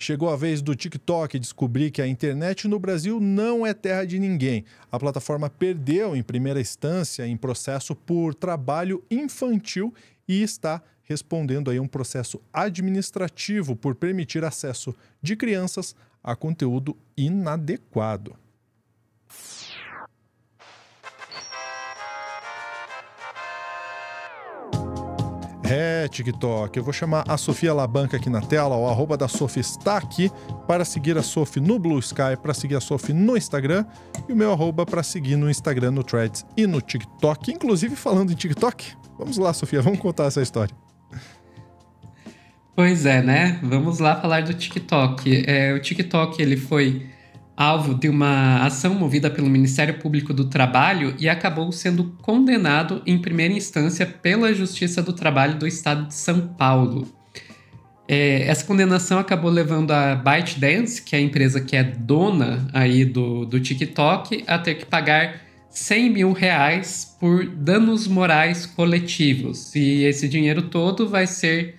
Chegou a vez do TikTok descobrir que a internet no Brasil não é terra de ninguém. A plataforma perdeu em primeira instância em processo por trabalho infantil e está respondendo aí um processo administrativo por permitir acesso de crianças a conteúdo inadequado. TikTok. Eu vou chamar a Sofia Labanca aqui na tela, o arroba da Sophie está aqui para seguir a Sophie no Blue Sky, para seguir a Sophie no Instagram e o meu arroba para seguir no Instagram, no Threads e no TikTok. Inclusive, falando em TikTok, vamos lá, Sofia, vamos contar essa história. Pois é, né? Vamos lá falar do TikTok. O TikTok, ele foi alvo de uma ação movida pelo Ministério Público do Trabalho e acabou sendo condenado em primeira instância pela Justiça do Trabalho do Estado de São Paulo. Essa condenação acabou levando a ByteDance, que é a empresa que é dona aí do TikTok, a ter que pagar R$100 mil por danos morais coletivos. E esse dinheiro todo vai ser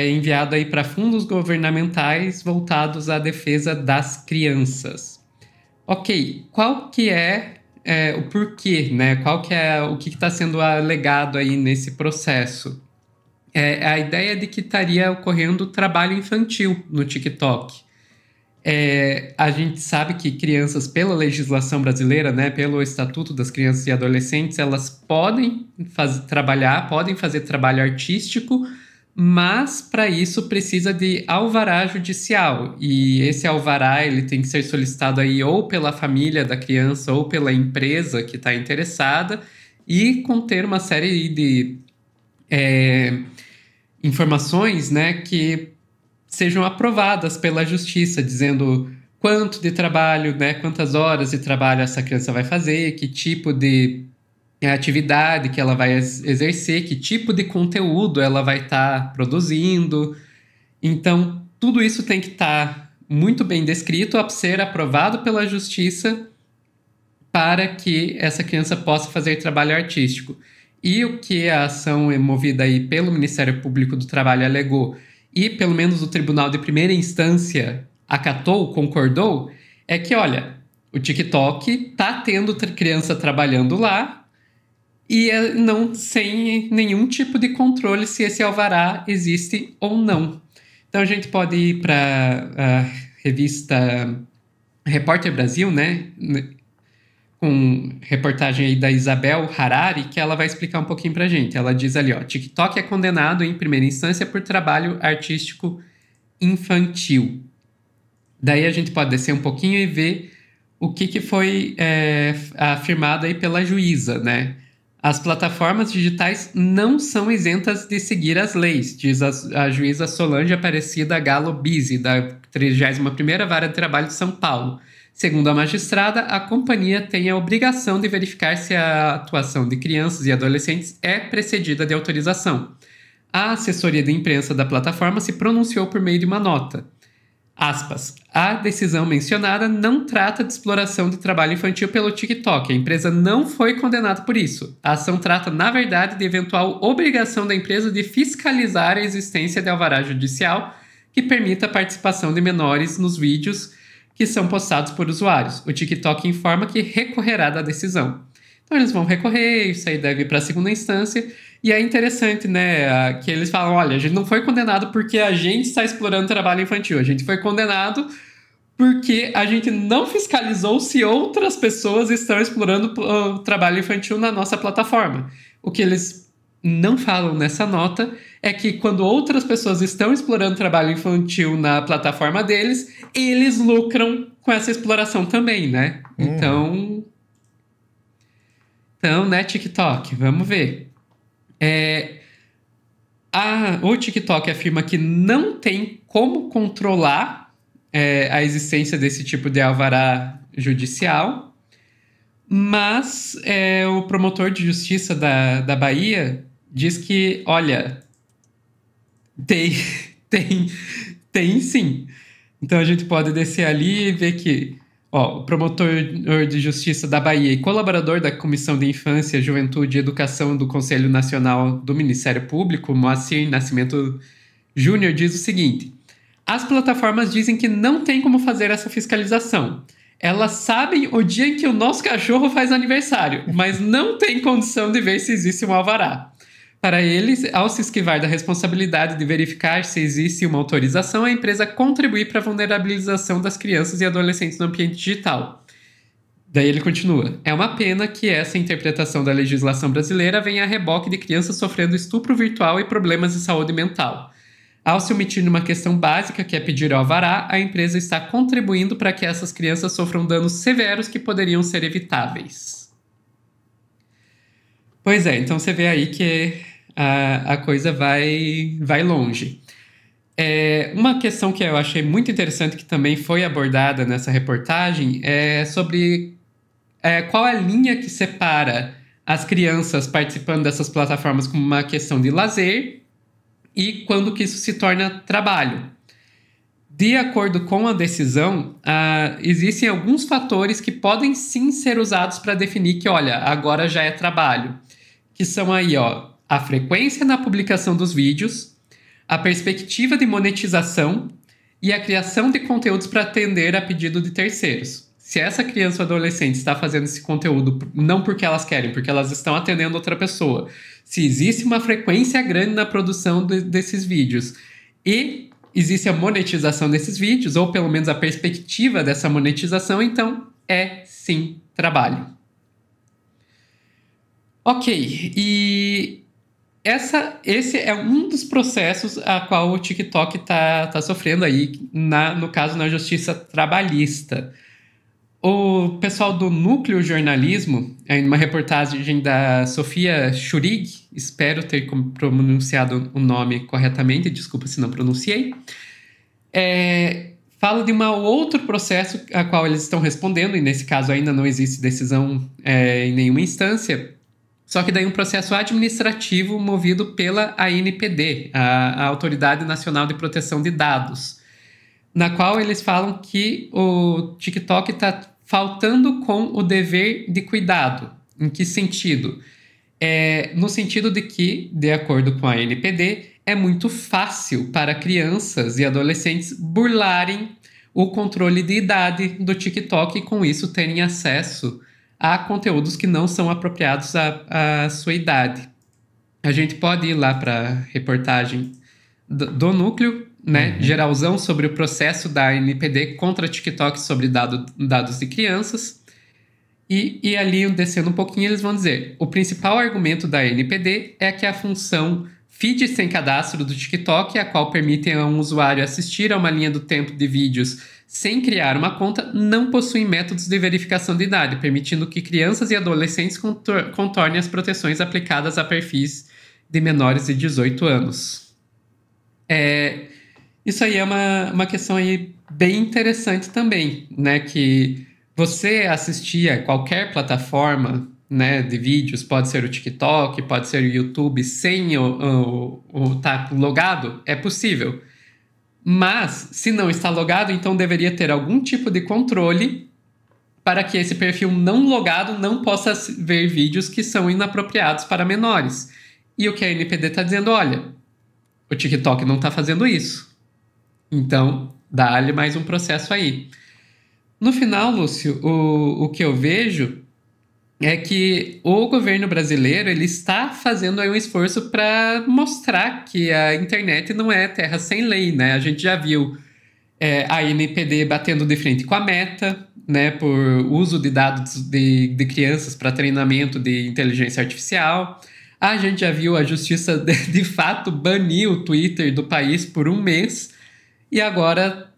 enviado aí para fundos governamentais voltados à defesa das crianças. Ok, qual que é o porquê, né? O que está sendo alegado aí nesse processo? A ideia de que estaria ocorrendo trabalho infantil no TikTok. A gente sabe que crianças, pela legislação brasileira, né, pelo Estatuto das Crianças e Adolescentes, elas podem fazer trabalho artístico, mas para isso precisa de alvará judicial, e esse alvará ele tem que ser solicitado aí ou pela família da criança ou pela empresa que está interessada e conter uma série de informações, né, que sejam aprovadas pela justiça, dizendo quanto de trabalho, né, quantas horas de trabalho essa criança vai fazer, que tipo de atividade que ela vai exercer, que tipo de conteúdo ela vai estar produzindo. Então, tudo isso tem que estar muito bem descrito a ser aprovado pela justiça para que essa criança possa fazer trabalho artístico. E o que a ação é movida aí pelo Ministério Público do Trabalho alegou, e pelo menos o Tribunal de Primeira Instância acatou, concordou, é que, olha, o TikTok está tendo criança trabalhando lá, e não sem nenhum tipo de controle se esse alvará existe ou não. Então a gente pode ir para a revista Repórter Brasil, né, com reportagem aí da Isabel Harari, que ela vai explicar um pouquinho para a gente. Ela diz ali, TikTok é condenado em primeira instância por trabalho artístico infantil. Daí a gente pode descer um pouquinho e ver o que foi afirmado aí pela juíza, né? As plataformas digitais não são isentas de seguir as leis, diz a juíza Solange Aparecida Galo Bizzi, da 31ª Vara de Trabalho de São Paulo. Segundo a magistrada, a companhia tem a obrigação de verificar se a atuação de crianças e adolescentes é precedida de autorização. A assessoria de imprensa da plataforma se pronunciou por meio de uma nota. Aspas, a decisão mencionada não trata de exploração de trabalho infantil pelo TikTok. A empresa não foi condenada por isso. A ação trata, na verdade, de eventual obrigação da empresa de fiscalizar a existência de alvará judicial que permita a participação de menores nos vídeos que são postados por usuários. O TikTok informa que recorrerá da decisão. Então eles vão recorrer, isso aí deve ir para a segunda instância. E é interessante, né, que eles falam, olha, a gente não foi condenado porque a gente está explorando trabalho infantil. A gente foi condenado porque a gente não fiscalizou se outras pessoas estão explorando o trabalho infantil na nossa plataforma. O que eles não falam nessa nota é que quando outras pessoas estão explorando trabalho infantil na plataforma deles, eles lucram com essa exploração também, né? Então, né, TikTok, vamos ver. O TikTok afirma que não tem como controlar a existência desse tipo de alvará judicial, mas o promotor de justiça da Bahia diz que, olha, tem sim. Então a gente pode descer ali e ver que o promotor de justiça da Bahia e colaborador da Comissão de Infância, Juventude e Educação do Conselho Nacional do Ministério Público, Moacir Nascimento Júnior, diz o seguinte: As plataformas dizem que não tem como fazer essa fiscalização. Elas sabem o dia em que o nosso cachorro faz aniversário, mas não tem condição de ver se existe um alvará. Para eles, ao se esquivar da responsabilidade de verificar se existe uma autorização, a empresa contribui para a vulnerabilização das crianças e adolescentes no ambiente digital. Daí ele continua. É uma pena que essa interpretação da legislação brasileira venha a reboque de crianças sofrendo estupro virtual e problemas de saúde mental. Ao se omitir numa questão básica, que é pedir ao alvará, a empresa está contribuindo para que essas crianças sofram danos severos que poderiam ser evitáveis. Pois é, então você vê aí que a coisa vai longe. Uma questão que eu achei muito interessante, que também foi abordada nessa reportagem, é sobre qual a linha que separa as crianças participando dessas plataformas como uma questão de lazer e quando que isso se torna trabalho. De acordo com a decisão, existem alguns fatores que podem sim ser usados para definir que, olha, agora já é trabalho. Que são aí, a frequência na publicação dos vídeos, a perspectiva de monetização e a criação de conteúdos para atender a pedido de terceiros. Se essa criança ou adolescente está fazendo esse conteúdo não porque elas querem, porque elas estão atendendo outra pessoa, se existe uma frequência grande na produção desses vídeos e existe a monetização desses vídeos, ou pelo menos a perspectiva dessa monetização, então é sim trabalho. Ok, e esse é um dos processos a qual o TikTok tá sofrendo aí, no caso, na justiça trabalhista. O pessoal do Núcleo Jornalismo, em uma reportagem da Sofia Schurig, espero ter pronunciado o nome corretamente, desculpa se não pronunciei, fala de um outro processo a qual eles estão respondendo, e nesse caso ainda não existe decisão em nenhuma instância, só que daí um processo administrativo movido pela ANPD, a Autoridade Nacional de Proteção de Dados, na qual eles falam que o TikTok está faltando com o dever de cuidado. Em que sentido? No sentido de que, de acordo com a ANPD, é muito fácil para crianças e adolescentes burlarem o controle de idade do TikTok e, com isso, terem acesso a conteúdos que não são apropriados à sua idade. A gente pode ir lá para a reportagem do Núcleo, né, geralzão sobre o processo da ANPD contra TikTok sobre dados de crianças. E ali, descendo um pouquinho, eles vão dizer: o principal argumento da ANPD é que a função feed sem cadastro do TikTok, a qual permite a um usuário assistir a uma linha do tempo de vídeos sem criar uma conta, não possui métodos de verificação de idade, permitindo que crianças e adolescentes contornem as proteções aplicadas a perfis de menores de 18 anos. Isso aí é uma questão aí bem interessante também, né? Que você assistir a qualquer plataforma, né, de vídeos, pode ser o TikTok, pode ser o YouTube, sem estar logado, é possível. Mas, se não está logado, então deveria ter algum tipo de controle para que esse perfil não logado não possa ver vídeos que são inapropriados para menores. E o que a ANPD está dizendo, olha, o TikTok não está fazendo isso. Então, dá-lhe mais um processo aí. No final, Lúcio, o que eu vejo é que o governo brasileiro ele está fazendo aí um esforço para mostrar que a internet não é terra sem lei, né? A gente já viu a ANPD batendo de frente com a Meta, né, por uso de dados de crianças para treinamento de inteligência artificial. A gente já viu a justiça de fato banir o Twitter do país por 1 mês. E agora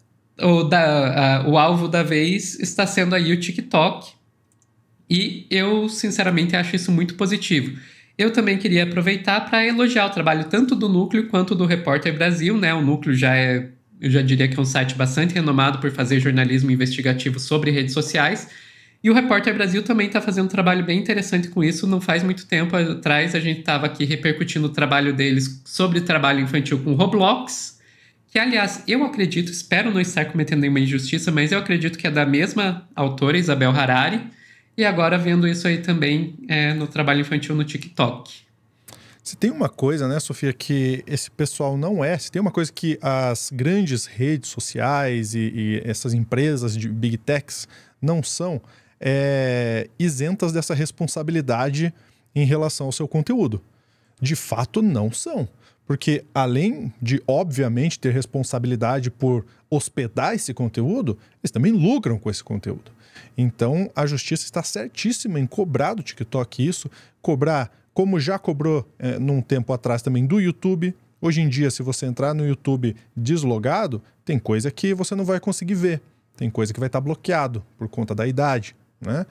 o alvo da vez está sendo aí o TikTok. E eu, sinceramente, acho isso muito positivo. Eu também queria aproveitar para elogiar o trabalho tanto do Núcleo quanto do Repórter Brasil, né? O Núcleo eu já diria que é um site bastante renomado por fazer jornalismo investigativo sobre redes sociais. E o Repórter Brasil também está fazendo um trabalho bem interessante com isso. Não faz muito tempo atrás a gente estava aqui repercutindo o trabalho deles sobre trabalho infantil com Roblox, que, aliás, eu acredito, espero não estar cometendo nenhuma injustiça, mas eu acredito que é da mesma autora, Isabel Harari. E agora vendo isso aí também no trabalho infantil no TikTok. Se tem uma coisa, né, Sofia, que esse pessoal não é, se tem uma coisa que as grandes redes sociais e essas empresas de Big Techs não são, isentas dessa responsabilidade em relação ao seu conteúdo. De fato, não são. Porque além de, obviamente, ter responsabilidade por hospedar esse conteúdo, eles também lucram com esse conteúdo. Então, a justiça está certíssima em cobrar do TikTok isso, cobrar, como já cobrou num tempo atrás também do YouTube. Hoje em dia, se você entrar no YouTube deslogado, tem coisa que você não vai conseguir ver. Tem coisa que vai estar bloqueado por conta da idade, né?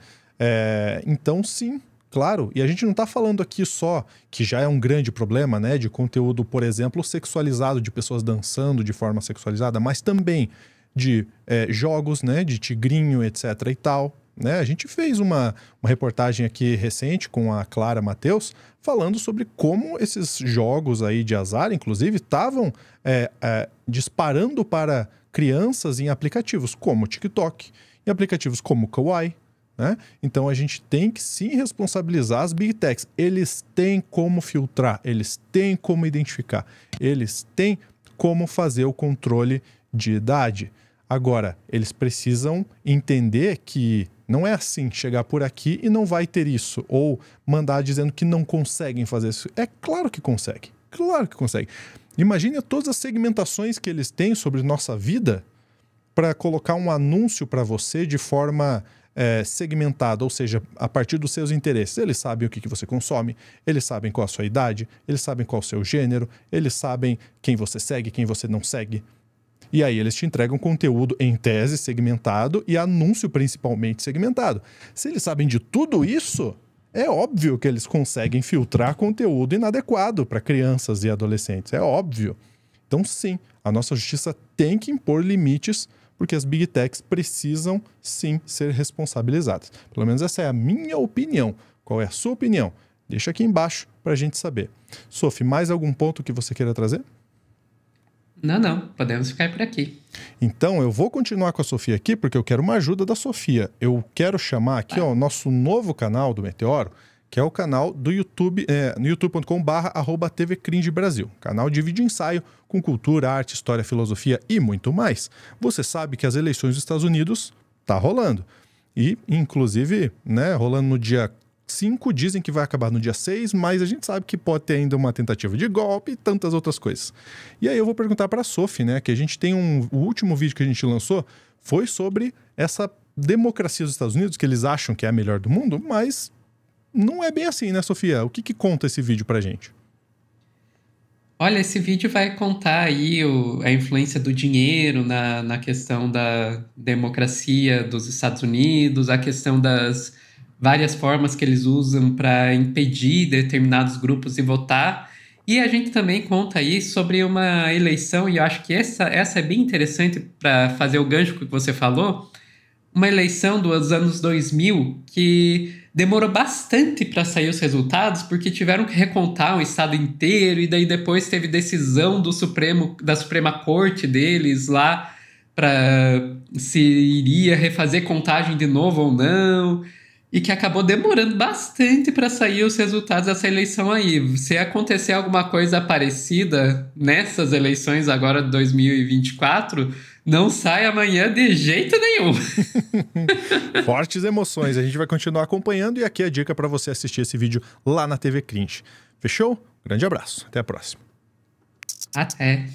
Então, sim, claro. E a gente não está falando aqui só, que já é um grande problema, né? De conteúdo, por exemplo, sexualizado, de pessoas dançando de forma sexualizada, mas também de jogos, né? De tigrinho, etc. e tal. Né? A gente fez uma reportagem aqui recente com a Clara Mateus falando sobre como esses jogos aí de azar, inclusive, estavam disparando para crianças em aplicativos como TikTok, em aplicativos como Kawaii, né? Então a gente tem que sim responsabilizar as Big Techs. Eles têm como filtrar, eles têm como identificar, eles têm como fazer o controle de idade. Agora, eles precisam entender que não é assim, chegar por aqui e não vai ter isso, ou mandar dizendo que não conseguem fazer isso. É claro que consegue, claro que consegue. Imagine todas as segmentações que eles têm sobre nossa vida para colocar um anúncio para você de forma segmentada, ou seja, a partir dos seus interesses. Eles sabem o que você consome, eles sabem qual a sua idade, eles sabem qual o seu gênero, eles sabem quem você segue, quem você não segue. E aí eles te entregam conteúdo em tese segmentado e anúncio principalmente segmentado. Se eles sabem de tudo isso, é óbvio que eles conseguem filtrar conteúdo inadequado para crianças e adolescentes. É óbvio. Então, sim, a nossa justiça tem que impor limites, porque as Big Techs precisam, sim, ser responsabilizadas. Pelo menos essa é a minha opinião. Qual é a sua opinião? Deixa aqui embaixo para a gente saber. Sophie, mais algum ponto que você queira trazer? Não. Podemos ficar por aqui. Então, eu vou continuar com a Sofia aqui, porque eu quero uma ajuda da Sofia. Eu quero chamar aqui o nosso novo canal do Meteoro, que é o canal do YouTube, no youtube.com/tvcringebrasil. Canal de vídeo ensaio com cultura, arte, história, filosofia e muito mais. Você sabe que as eleições dos Estados Unidos tá rolando. E, inclusive, né, rolando no dia 5, dizem que vai acabar no dia 6, mas a gente sabe que pode ter ainda uma tentativa de golpe e tantas outras coisas. E aí eu vou perguntar para a Sophie, né, que a gente tem o último vídeo que a gente lançou foi sobre essa democracia dos Estados Unidos, que eles acham que é a melhor do mundo, mas não é bem assim, né, Sofia? O que conta esse vídeo pra gente? Olha, esse vídeo vai contar aí a influência do dinheiro na questão da democracia dos Estados Unidos, a questão das várias formas que eles usam para impedir determinados grupos de votar. E a gente também conta aí sobre uma eleição, e eu acho que essa é bem interessante para fazer o gancho que você falou, uma eleição dos anos 2000 que demorou bastante para sair os resultados, porque tiveram que recontar um estado inteiro, e daí depois teve decisão da Suprema Corte deles lá para se iria refazer contagem de novo ou não, e que acabou demorando bastante para sair os resultados dessa eleição aí. Se acontecer alguma coisa parecida nessas eleições agora de 2024, não sai amanhã de jeito nenhum. Fortes emoções. A gente vai continuar acompanhando e aqui é a dica para você assistir esse vídeo lá na TV Cringe. Fechou? Grande abraço. Até a próxima. Até.